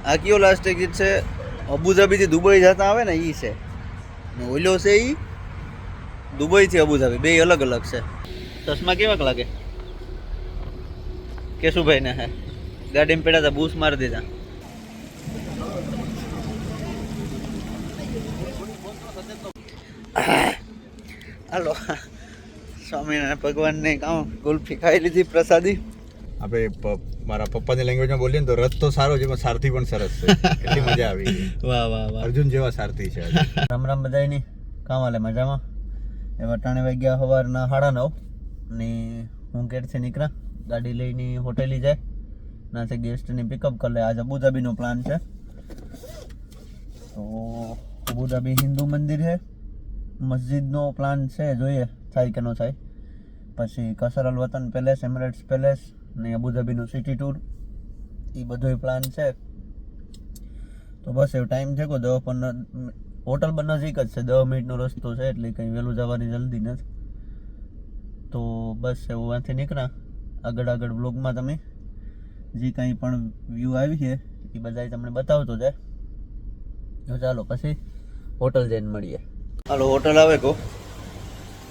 આ કયો last exit છે? અબુધાબીથી દુબઈ જતા આવે ને એ છે, ને ઓલો છે એ દુબઈથી અબુધાબી, બે અલગ અલગ છે. ચશ્મા કેવાક લાગે? કેશુભાઈ ને હે ગાડીમાં પડ્યા હતા, બૂસ મારી દીધા. હાલો સ્વામિનારાયણ ભગવાનને કામ ગુલ્ફી ખાઈ લીધી પ્રસાદી. આપણે મારા પપ્પાની લેંગ્વેજમાં બોલીએ ને તો રથ તો સારો છે પણ સારથી પણ સરસ છે. એટલી મજા આવી. વાહ વાહ વાહ, અર્જુન જેવા સારથી છે. રામ રામ બધાયની, કામ હાલે મજામાં? એવા 3 વાગ્યા સવારના 9:30 ને હું ઘેરથી નીકળ્યા, ગાડી લઈને હોટેલી જાય, નાથી ગેસ્ટની પિકઅપ કરી લે. આજ અબુધાબીનો પ્લાન છે. તો અબુધાબી હિન્દુ મંદિર છે, મસ્જિદનો પ્લાન છે, જોઈએ થાય કે ન થાય. પછી કસર અલ વતન પેલેસ, એમિરેટ્સ પેલેસ ને અબુધાબીનું સિટી ટૂર, એ બધોય પ્લાન છે. તો બસ એવો ટાઈમ છે કોઈ 10-15 હોટલ પર નજીક જ છે, 10 મિનિટનો રસ્તો છે, એટલે કંઈ વહેલું જવાની જલ્દી નથી. તો બસ એવું ત્યાંથી નીકળ્યા. આગળ બ્લોગમાં તમે જે કંઈ પણ વ્યૂ આવી છે એ બધા તમને બતાવતો જાય. તો ચાલો પછી હોટલ જઈને મળીએ. હાલો હોટલ આવે કહો,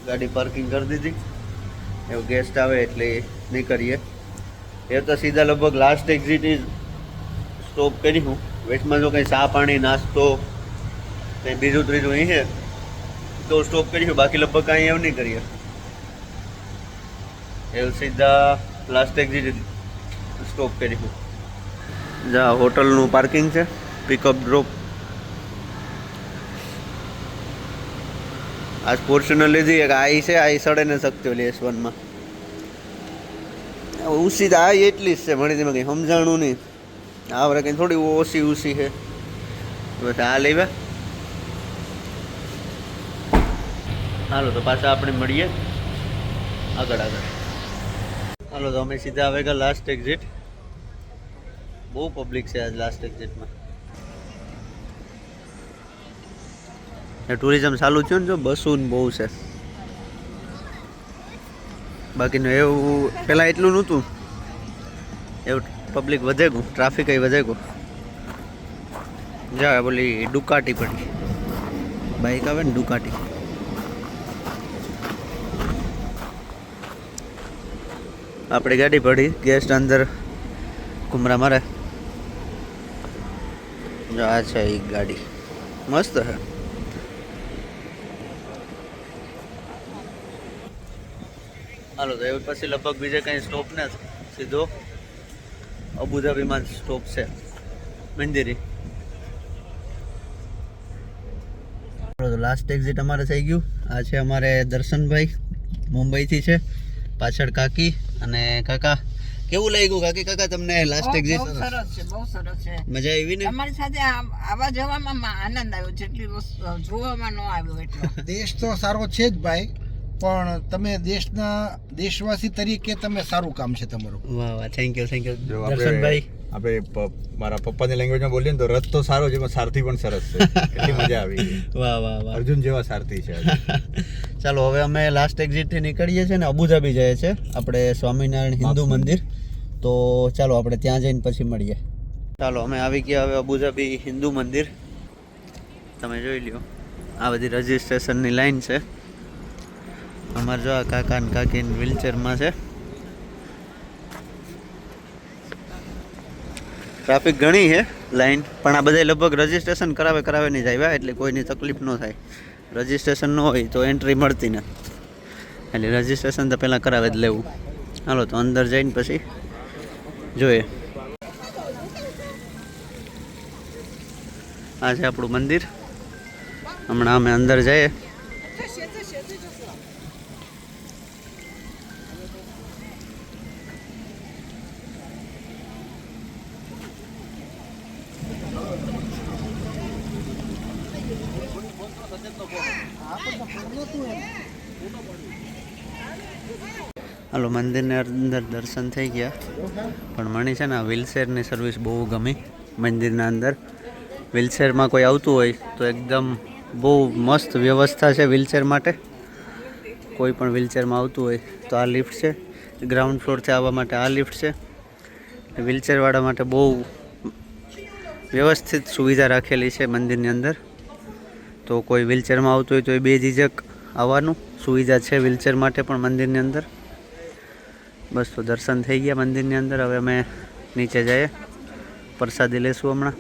ગાડી પાર્કિંગ કરી દીધી. એવું ગેસ્ટ આવે એટલે નીકળીએ. એ તો સીધા લગભગ લાસ્ટ એક્ઝિટ સ્ટોપ કરી. વેચમાં જો કંઈ ચા પાણી નાસ્તો કંઈ બીજું ત્રીજું અહીં છે તો સ્ટોપ કરીશું, બાકી લગભગ કાંઈ એવું નહીં કરીએ. એવું સીધા લાસ્ટ એક્ઝિટ સ્ટોપ કરીશું. જા હોટલનું પાર્કિંગ છે, પિકઅપ ડ્રોપ. આજ ફોર્ચ્યુનર લીધી એક આઈ છે, આઈ 7.5 શકતી ઓલી S1માં. ઉસી તો આ એટલી જ છે, ભણી તેમાં કંઈ સમજાણું નહીં. આ વરે કંઈ થોડી ઓછી છે. બસ આ લેવા. હાલો તો પાછા આપણે મળીએ આગળ. હાલો તો અમે સીધા આવે ગયા લાસ્ટ એક્ઝિટ. બહુ પબ્લિક છે આજ લાસ્ટ એક્ઝિટમાં. ટુરિઝમ ચાલુ થયું ને, જો બસો ને બહુ છે. બાકીનું એવું પહેલાં એટલું નહોતું, એવું પબ્લિક વધે ગયું, ટ્રાફિક વધે ગયું. જા બોલી ડુકાટી પડી, બાઇક આવે ને ડુકાટી. આપણી ગાડી પડી, ગેસ્ટ અંદર ઘુમરા મારે. જો આ છે એ ગાડી, મસ્ત છે. હાલો તો એવું પછી લગભગ બીજે કંઈ સ્ટોપ નથી, સીધો અબુધાબીમાં જ સ્ટોપ છે મંદિરી. લાસ્ટ એક્ઝિટ અમારે થઈ ગયું. આ છે અમારે દર્શનભાઈ, મુંબઈથી છે. પાછળ કાકી અને કાકા. કેવું લાગ્યું કાકી કાકા તમને લાસ્ટ એક્ઝિટ? બહુ સરસ છે, બહુ સરસ છે. મજા આવી ને? તમારી સાથે આવા જવામાં આનંદ આવ્યો, જેટલી વસ્તુ જોવામાં ન આવ્યો એટલો. દેશ તો સારો છે જ ભાઈ, પણ તમે દેશવાસી તરીકે તમે સારું કામ છે તમારું. વાહ વાહ, થેન્ક યુ જો દર્શનભાઈ. આપણે મારા પપ્પાની લેંગ્વેજમાં બોલીએ ને તો રથ તો સારો છે પણ સારથી પણ સરસ છે. એટલી મજા આવી. વાહ વાહ વાહ, અર્જુન જેવા સારથી છે. ચાલો હવે અમે લાસ્ટ એક્ઝિટથી નીકળીએ છીએ ને અબુધાબી જઈએ છીએ આપણે સ્વામિનારાયણ હિન્દુ મંદિર. તો ચાલો આપણે ત્યાં જઈને પછી મળીએ. ચાલો અમે આવી ગયા હવે અબુધાબી હિન્દુ મંદિર. તમે જોઈ લ્યો, આ બધી રજિસ્ટ્રેશનની લાઈન છે. અમારે જો આ કાકા ને કાકી વ્હીલચેરમાં છે. ટ્રાફિક ઘણી છે લાઈન, પણ આ બધા લગભગ રજિસ્ટ્રેશન કરાવે નહીં જાય, એટલે કોઈની તકલીફ ન થાય. રજિસ્ટ્રેશન ન હોય તો એન્ટ્રી મળતી ને, એટલે રજિસ્ટ્રેશન તો પહેલાં કરાવે જ લેવું. હાલો તો અંદર જઈને પછી જોઈએ. આ છે આપણું મંદિર. હમણાં અમે અંદર જઈએ. હાલો મંદિરની અંદર દર્શન થઈ ગયા, પણ મને છે ને આ વ્હીલચેરની સર્વિસ બહુ ગમી. મંદિરના અંદર વ્હીલચેરમાં કોઈ આવતું હોય તો એકદમ બહુ મસ્ત વ્યવસ્થા છે વ્હીલચેર માટે. કોઈ પણ વ્હીલચેરમાં આવતું હોય તો આ લિફ્ટ છે, ગ્રાઉન્ડ ફ્લોરથી આવવા માટે આ લિફ્ટ છે. વ્હીલચેરવાળા માટે બહુ વ્યવસ્થિત સુવિધા રાખેલી છે મંદિરની અંદર. તો કોઈ વ્હીલચેરમાં આવતું હોય તો એ બેઝિઝક આવવાનું સુવિધા છે વ્હીલચેર માટે પણ મંદિરની અંદર. બસ તો દર્શન થઈ ગયા મંદિરની અંદર. હવે અમે નીચે જઈએ, પ્રસાદી લેશું હમણાં.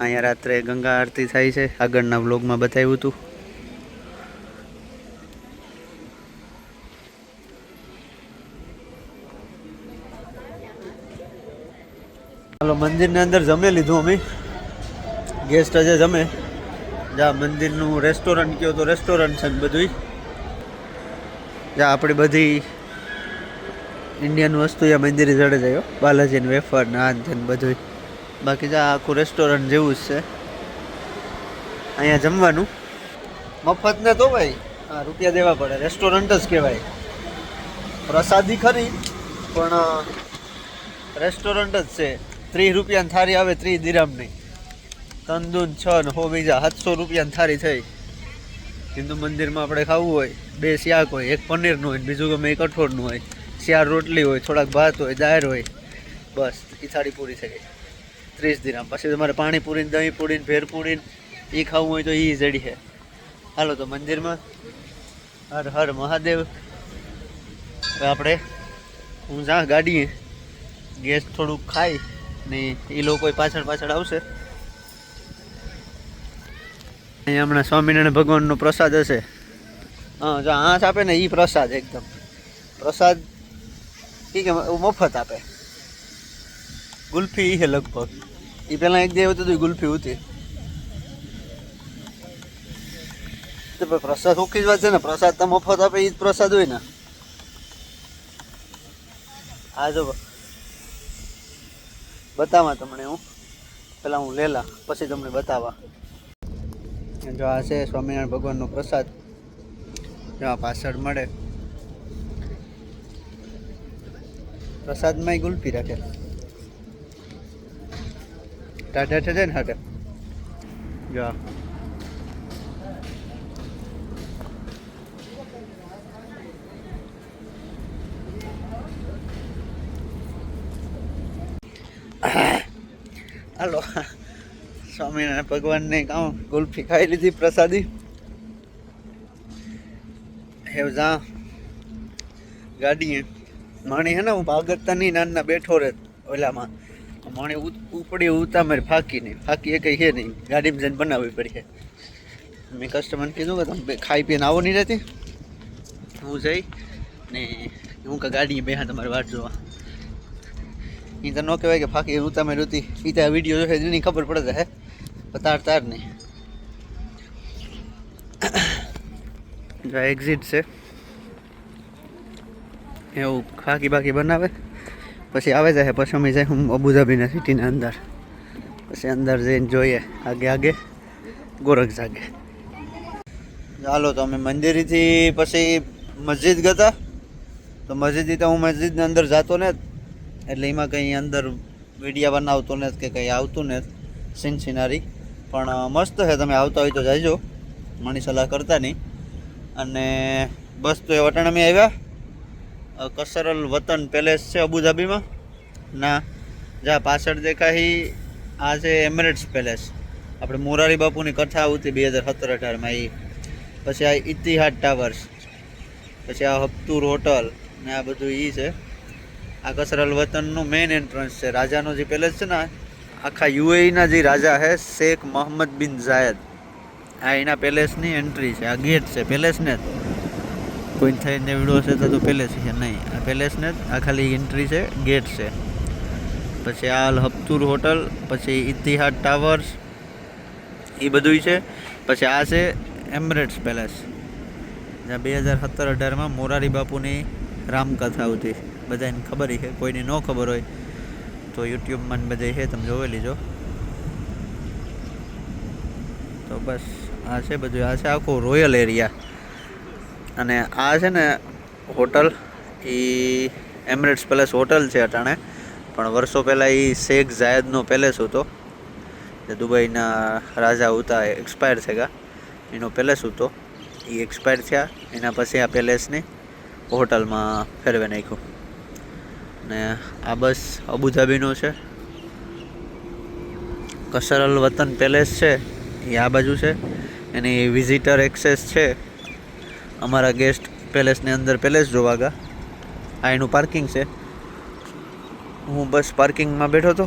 અહીંયા રાત્રે ગંગા આરતી થાય છે, આગળના વ્લોગમાં બતાવ્યું હતું. ચાલો મંદિરની અંદર જમી લીધું અમે. ગેસ્ટ હજે જમે. જ્યાં મંદિરનું રેસ્ટોરન્ટ કહો તો રેસ્ટોરન્ટ છે બધું. જ્યાં આપણી બધી ઇન્ડિયન વસ્તુ ત્યાં મંદિરે ચડે જાય, બાલાજીને વેફર નાન છે ને બધું. બાકી જ્યાં આખું રેસ્ટોરન્ટ જેવું જ છે. અહીંયા જમવાનું મફત ને તો ભાઈ રૂપિયા દેવા પડે, રેસ્ટોરન્ટ જ કહેવાય. પ્રસાદી ખરી પણ રેસ્ટોરન્ટ જ છે. 30 રૂપિયાની થાળી આવે, 30 દિરામની. તંદૂર 6 ને 100 બીજા 700 રૂપિયાની થાળી થઈ. હિન્દુ મંદિરમાં આપણે ખાવું હોય 2 શાક હોય, એક પનીરનું હોય, બીજું ગમે એક કઠોળનું હોય, 4 રોટલી હોય, થોડાક ભાત હોય, દાળ હોય, બસ એ થાળી પૂરી થઈ ગઈ. 30 દિરામ. પછી તમારે પાણીપુરી, દહીં પૂરી, ભેર પૂરી એ ખાવું હોય તો એ જડી છે. હાલો તો મંદિરમાં. હર હર મહાદેવ. હવે આપણે હું જ્યાં ગાડીએ ગેસ થોડુંક ખાઈ ને એ લોકો પાછળ પાછળ આવશે. અહીંયા હમણાં સ્વામિનારાયણ ભગવાનનો પ્રસાદ હશે. હા, જો આંચ આપે ને એ પ્રસાદ એકદમ પ્રસાદ એ કે મફત આપે. ગુલ્ફી છે લગભગ. એ પહેલાં એક દિવસ હતું ગુલ્ફી હતી. તો પ્રસાદ ઓછી જ વાત છે ને, પ્રસાદ તો મફત આપે એ જ પ્રસાદ હોય ને. આ જો બતાવવા તમને હું પહેલાં હું લેલા પછી તમને બતાવવા. જો આ છે સ્વામિનારાયણ ભગવાનનો પ્રસાદ. જો આ પાછળ મળે પ્રસાદમાં ગુલ્ફી રાખે. ટાટા છે ને હાટે. જો હાલો સ્વામિનારાયણ ભગવાનને કામ ગુલ્ફી ખાઈ લીધી પ્રસાદી. હેવ જા ગાડીએ માણી હે ને હું ભાગતની નાના બેઠો રહે ઓલામાં. માણી ઉપડી ઉતા મારી ફાંકી નહીં, ફાંકી એ કંઈ છે નહીં, ગાડીમાં જઈને બનાવવી પડી. મેં કસ્ટમરને કીધું કે તમે ખાઈ પીને આવો નહીં રહેતી. હું જઈ ને હું કે ગાડીએ બેહા તમારે વાટ જોવા. એ તો ન કહેવાય કે ફાંકી ઉતા મારી હતી. એ તો વિડીયો જોશે એની ખબર પડે હે તાર નહીં. જો એક્ઝિટ છે એવું ખાકી બાકી બનાવે પછી આવે જાય. પછી અમે જાય હું અબુધાબીના સિટીના અંદર. પછી અંદર જઈને જોઈએ આગે આગે ગોરખ જાગે. ચાલો તો અમે મંદિરેથી પછી મસ્જિદ ગયા. તો મસ્જિદથી તો હું મસ્જિદની અંદર જતો ને એટલે એમાં કંઈ અંદર વિડીયા બનાવતો ને કે કંઈ આવતું ને સીન સિનારી. પણ મસ્ત છે, તમે આવતા હોય તો જાયજો, મારી સલાહ કરતા નહીં. અને બસ તો એ વટાણ અમે આવ્યા કસરલ વતન પેલેસ છે અબુધાબીમાં ના. જ્યાં પાછળ દેખાય આ છે એમિરેટ્સ પેલેસ. આપણે મોરારી બાપુની કથા આવતી 2017-18માં એ. પછી આ ઇતિહાદ ટાવર્સ, પછી આ હપ્તુર હોટલ ને આ બધું એ છે. આ કસરલ વતનનું મેઇન એન્ટ્રન્સ છે. રાજાનો જે પેલેસ છે ને, આખા યુએઈના જે રાજા છે શેખ મોહમ્મદ બિન ઝાયદ, આ એના પેલેસની એન્ટ્રી છે. આ ગેટ છે પેલેસને જ. કોઈ થઈને વિડીયો છે તો પેલેસ છે નહીં, આ પેલેસને જ. આ ખાલી એન્ટ્રી છે, ગેટ છે. પછી આ અલ હપ્તુર હોટલ, પછી ઇતિહાદ ટાવર્સ એ બધું છે. પછી આ છે એમિરેટ્સ પેલેસ, જ્યાં 2017-18માં મોરારી બાપુની રામકથા આવતી. બધાને ખબર છે, કોઈને ન ખબર હોય તો યુટ્યુબમાં બધે છે, તમે જોઈ લીજો. તો બસ આ છે બધું. આ છે આખો રોયલ એરિયા. અને આ છે ને હોટલ એ એમિરેટ્સ પેલેસ હોટલ છે અટાણે. પણ વર્ષો પહેલાં એ શેખ ઝાયદનો પેલેસ હતો, જે દુબઈના રાજા હતા, એક્સપાયર થયા. એનો પેલેસ હતો, એ એક્સપાયર થયા. એના પછી આ પેલેસને હોટલમાં ફેરવી નાખ્યું. ને આ બસ અબુધાબીનો છે. કસરલ વતન પેલેસ છે એ આ બાજુ છે, એની વિઝિટર એક્સેસ છે. અમારા ગેસ્ટ પેલેસની અંદર પેલેસ જોવા ગયા. આ એનું પાર્કિંગ છે. હું બસ પાર્કિંગમાં બેઠો હતો.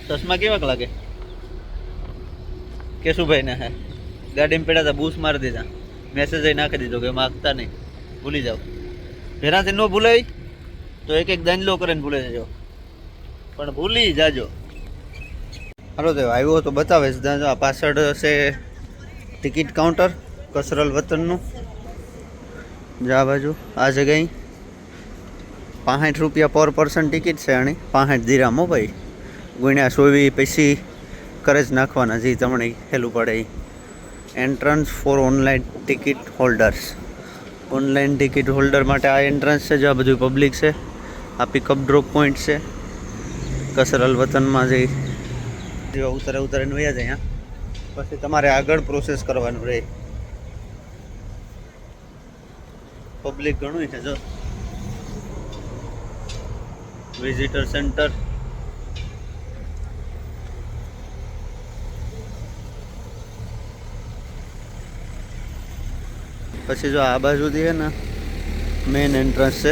ચશ્મા કેવાક લાગે? કેશુભાઈ ને હે ગાડીમાં પડ્યા હતા, બૂસ મારી દીધા, મેસેજ નાખી દીધો કે માગતા નહીં, ભૂલી જાઓ. ભેરાથી ન ભૂલાય તો એક એક દાંડલો કરીને ભૂલે જજો, પણ ભૂલી જાજો. હાલો તો આવ્યો તો બતાવે છે. આ પાછળ છે ટિકિટ કાઉન્ટર કસરલ વતનનું. જા બાજુ આ જગ્યાએ 65 રૂપિયા પર પર્સન ટિકિટ છે. આની 65 દિરામ. હો ભાઈ, ગુણ્યા 24 પછી કરે જ નાખવાના, જે તમને હેલું પડે. Entrance for online ticket holders. Online ticket holder માટે આ એન્ટ્રન્સ છે. જો આ બધું પબ્લિક છે. આ પિકઅપ ડ્રોપ પોઈન્ટ છે કસરલ વતનમાં. જે ઉતરીને વયા જાય, પછી તમારે આગળ પ્રોસેસ કરવાનું રહે. પબ્લિક ઘણું છે. જો વિઝિટર સેન્ટર. પછી જો આ બાજુથી છે ને મેઇન એન્ટ્રન્સ છે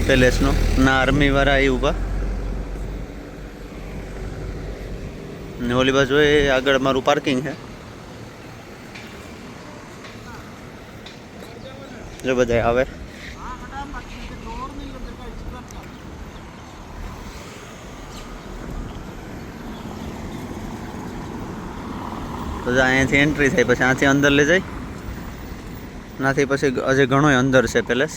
પેલેસનો. ના આર્મી વાળા એ ઊભા ને ઓલી બાજુ એ આગળ મારું પાર્કિંગ છે. જો બધા આવે. તો અહીંયાથી એન્ટ્રી થાય, પછી આથી અંદર લઈ જાય. નાથી પછી હજી ઘણો અંદર છે પેલેસ.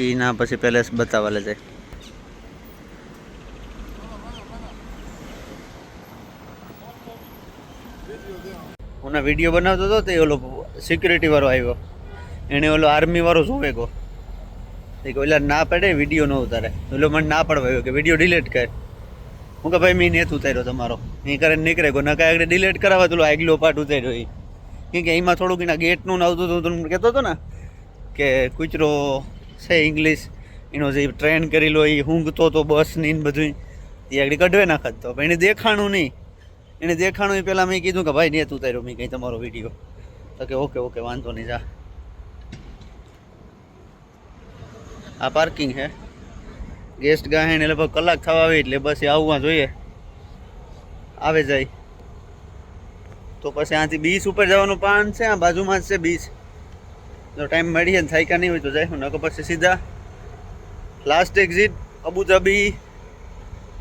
એના પછી પેલેસ બતાવવા લઈ જાય. હું વિડીયો બનાવતો હતો તો ઓલો સિક્યુરિટી વાળો આવ્યો, એને ઓલો આર્મી વાળો જોવે ગો. ઓલા ના પડે વિડીયો ન ઉતારે. ઓલો મને ના પડવાયો કે વિડીયો ડિલીટ કર. હું કે ભાઈ મેં નેત ઉતાર્યો તમારો, એ કરે નીકળે ગો. ના કાંઈ ડિલીટ કરાવવા તો આગલો પાર્ટ ઉતાર્યો. એ કેમ કે એમાં થોડુંક એના ગેટનું આવતું હતું. તમને કહેતો હતો ને કે કૂતરો છે ઇંગ્લિશ, એનો જે ટ્રેન કરેલો એ ઊંઘતો તો બસની ને બધું એ આગળ કઢવે નાખતો. પણ એને દેખાણું નહીં. એને દેખાણું એ પહેલાં મેં કીધું કે ભાઈ નેત ઉતાર્યો મેં કંઈ તમારો વિડીયો. તો કે ઓકે ઓકે વાંધો નહીં, જા. આ પાર્કિંગ છે. ગેસ્ટ ગાહે ને લગભગ કલાક થવા આવે એટલે બસ એ આવવા જોઈએ. આવે જાય તો પછી આથી બીચ ઉપર જવાનું પ્લાન છે. આ બાજુમાં જ છે બીચ. જો ટાઈમ મળીએ ને થાયકા નહીં હોય તો જાય. નકર પછી સીધા last exit Abu Dhabi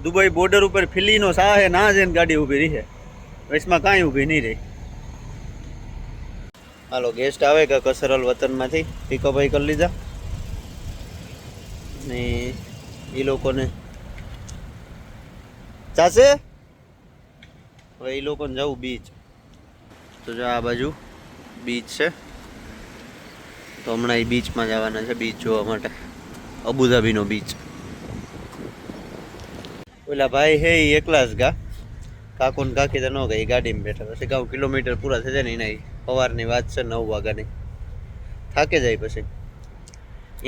Dubai border ઉપર ફિલીનો સાહે ના જઈને ગાડી ઊભી રહી છે. વચમાં કાંઈ ઊભી નહીં રહી. હાલો ગેસ્ટ આવે કે કસરલ વતનમાંથી પિકઅપ કરી લીધા ને એ લોકોને ચાશે. હવે એ લોકોને જવું બીચ. તો જો આ બાજુ બીચ છે, તો હમણાં એ બીચમાં જવાના છે બીચ જોવા માટે. અબુધાબીનો બીચ. ઓલા ભાઈ હે એ એકલા જ ગા. કાકુ ને કાકી તો ન ગઈ, ગાડીમાં બેઠા. પછી 9 કિલોમીટર પૂરા થઈ જાય ને એના. સવારની વાત છે 9 વાગ્યાની. થાકે જાય પછી.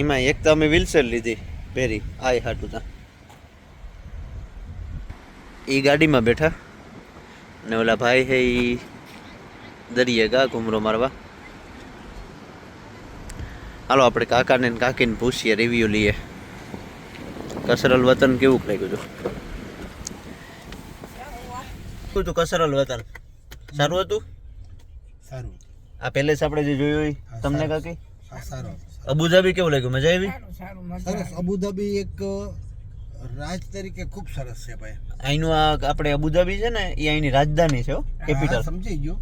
એમાં એક તો અમે વ્હીલચેર લીધી પહેરી આય હાટું તા. એ ગાડીમાં બેઠા ને ઓલા ભાઈ હે એ દરિયે ગા ઘૂમરો મારવા. હાલો આપણે કાકાને ને કાકીને પૂછીએ, રિવ્યુ લઈએ. કસરલ વતન કેવું લાગ્યું હતું? શું હતું કસરલ વતન? સારું હતું? સારું. આ પેલેસ આપણે જે જોયું હોય તમને કાકી? સારું. અબુધાબી કેવું લાગ્યું? મજા આવી? સરસ. અબુધાબી એક રાજ તરીકે ખૂબ સરસ છે ભાઈ. અહીંનું આ આપણે અબુધાબી છે ને એ અહીંની રાજધાની છે, કેપિટલ. સમજી ગયો.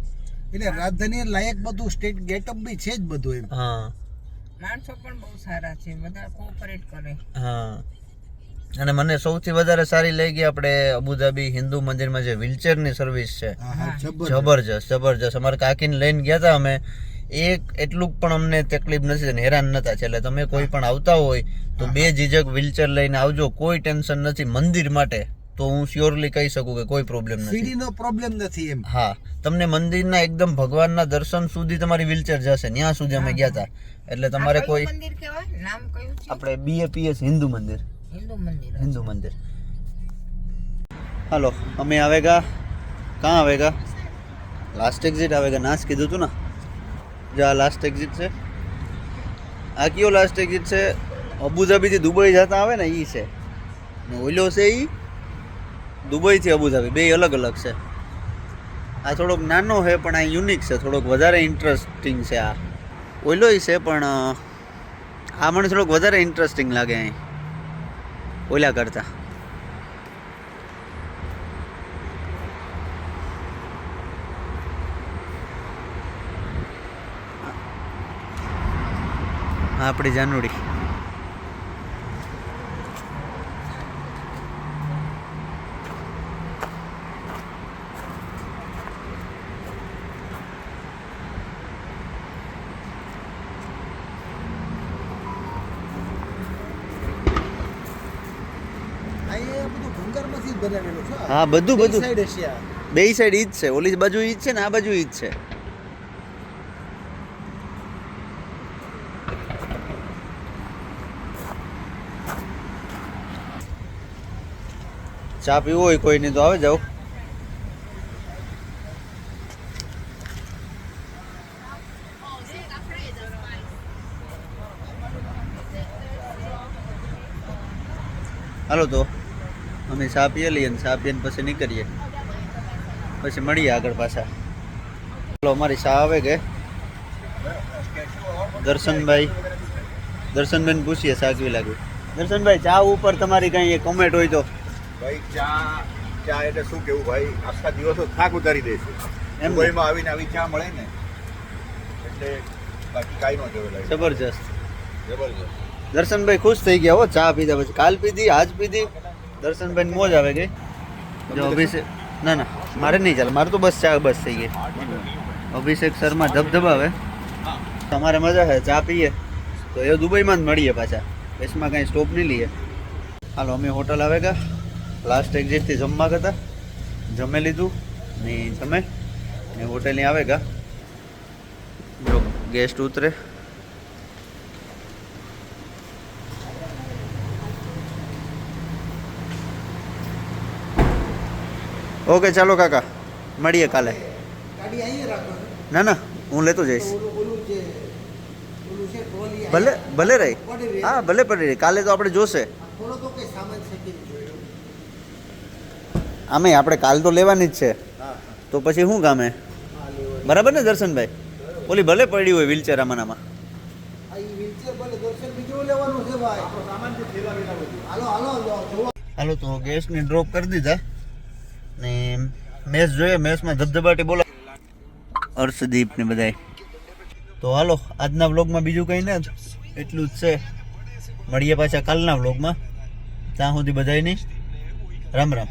એટલે રાજધાની લાયક બધું સ્ટેટ ગેટઅપ બી છે જ બધું એમ. હા. માણસો પણ બહુ સારા છે, બધા કોઓપરેટ કરે. હા. અને મને સૌથી વધારે સારી લાગી આપણે અબુધાબી હિન્દુ મંદિરમાં જે વ્હીલચેરની સર્વિસ છે. જબરજસ્ત જબરજસ્ત. અમારા કાકીને લઈને ગયા હતા અમે. એક એટલું પણ અમને તકલીફ નથી ને હેરાન નતા. એટલે તમે કોઈ પણ આવતા હોય તો બે ઝીઝક વ્હીલચેર લઈને આવજો, કોઈ ટેન્શન નથી. મંદિર માટે તો હું શ્યોરલી કહી શકું કે કોઈ પ્રોબ્લેમ નથી. સીડીનો પ્રોબ્લેમ નથી એમ. હા, તમને મંદિરના એકદમ ભગવાનના દર્શન સુધી તમારી વ્હીલચેર જશે. ત્યાં સુધી અમે ગયા હતા. એટલે તમારે કયું કોઈ મંદિર કહેવાય? નામ કયું છે? આપણે BAPS હિન્દુ મંદિર. હિન્દુ મંદિર. હાલો, અમે આવેગા. કहाँ आवेगा? लास्ट एग्जिट आवेगा. नाच कीधું તું ને, જો આ લાસ્ટ એક્ઝિટ છે. આ કયો લાસ્ટ એક્ઝિટ છે? અબુધાબી થી દુબઈ જતા આવે ને ઈ છે, ને ઓલો છે ઈ દુબઈ થી અબુધાબી, બે અલગ અલગ છે. આ થોડોક નાનો છે પણ આ યુનિક છે, થોડોક વધારે ઇન્ટરેસ્ટિંગ છે. આ ઓલો છે પણ આ મને થોડોક વધારે ઇન્ટરેસ્ટિંગ લાગે અહીં ઓલા કરતા. આપણી જાનુડી. અહીંયા બધું ભંગારમાંથી જ બનાવેલું છે. હા, બધું બધું સાઈડ હશે આ. બે સાઈડ ઈ જ છે. ઓલી બાજુ ઈ જ છે ને આ બાજુ ઈ જ છે. ચા પીવો હોય કોઈ નહીં તો આવે જાઓ. હાલો તો અમે ચા પીએ લઈએ ને ચા પીને પછી નીકળીએ, પછી મળીએ આગળ પાછા. ચાલો અમારી ચા આવે કે દર્શનભાઈ પૂછીએ ચા કેવી લાગી. દર્શનભાઈ, ચા ઉપર તમારી કઈ કોમેન્ટ હોય તો. ભાઈ ચા એટલે શું કેવું ભાઈ, આખા દિવસો થાક ઉતારી દે છે. એમ ને? મુંબઈમાં આવીને આવી ચા મળે ને એટલે બાકી કાંઈ ન જોવે લાગે. જબરજસ્ત. જબરજસ્ત. દર્શનભાઈ ખુશ થઈ ગયા હો ચા પીધા પછી. કાલ પીધી, આજ પીધી. દર્શનભાઈ મોજ આવે ગઈ. જો અભિષેક, ના ના મારે નહીં ચાલે, મારે તો બસ ચા બસ થઈ ગઈ. અભિષેક શર્મા ધબધબાવે. તમારે મજા છે ચા પીએ તો એ દુબઈમાં જ મળીએ પાછા, બસમાં કાંઈ સ્ટોપ નહીં લઈએ. હાલો અમે હોટલ આવે ગયા. લાસ્ટ એક્ઝિટથી જમવા કરતા જમે લીધું ને જમે ને હોટેલની આવે ગયા. જો ગેસ્ટ ઉતરે. ઓકે ચાલો કાકા, મળીએ કાલે. ગાડી અહીંયા રાખો. ના ના હું લેતો જઈશ. ઓલું છે ટ્રોલી. ભલે ભલે રહી. પડી રહી. હા ભલે પડી રહી. કાલે તો આપણે જોશે. થોડો તો કઈ સામાન શેકી જોયો. આમે આપણે કાલ તો લેવાની જ છે, તો પછી શું કામે. બરાબર ને દર્શનભાઈ? ઓલી ભલે પડી હોય વ્હીલચેર આમાં. આ ઈ વ્હીલચેર ભલે દર્શન બીજું લેવાનું છે ભાઈ. સામાન જે થેલા વેલા બધું. હાલો જોવા. હાલો તો ગેસને ડ્રોપ કરી દીધા ને મેચ જોઈએ. મેચમાં ધબધબાટી બોલા હર્ષદીપ ને બધાય. તો હાલો આજના વ્લોગમાં બીજું કંઈ નહીં, એટલું જ છે. મળીએ પાછા કાલના વ્લોગમાં. ત્યાં સુધી બધાયની રામ રામ.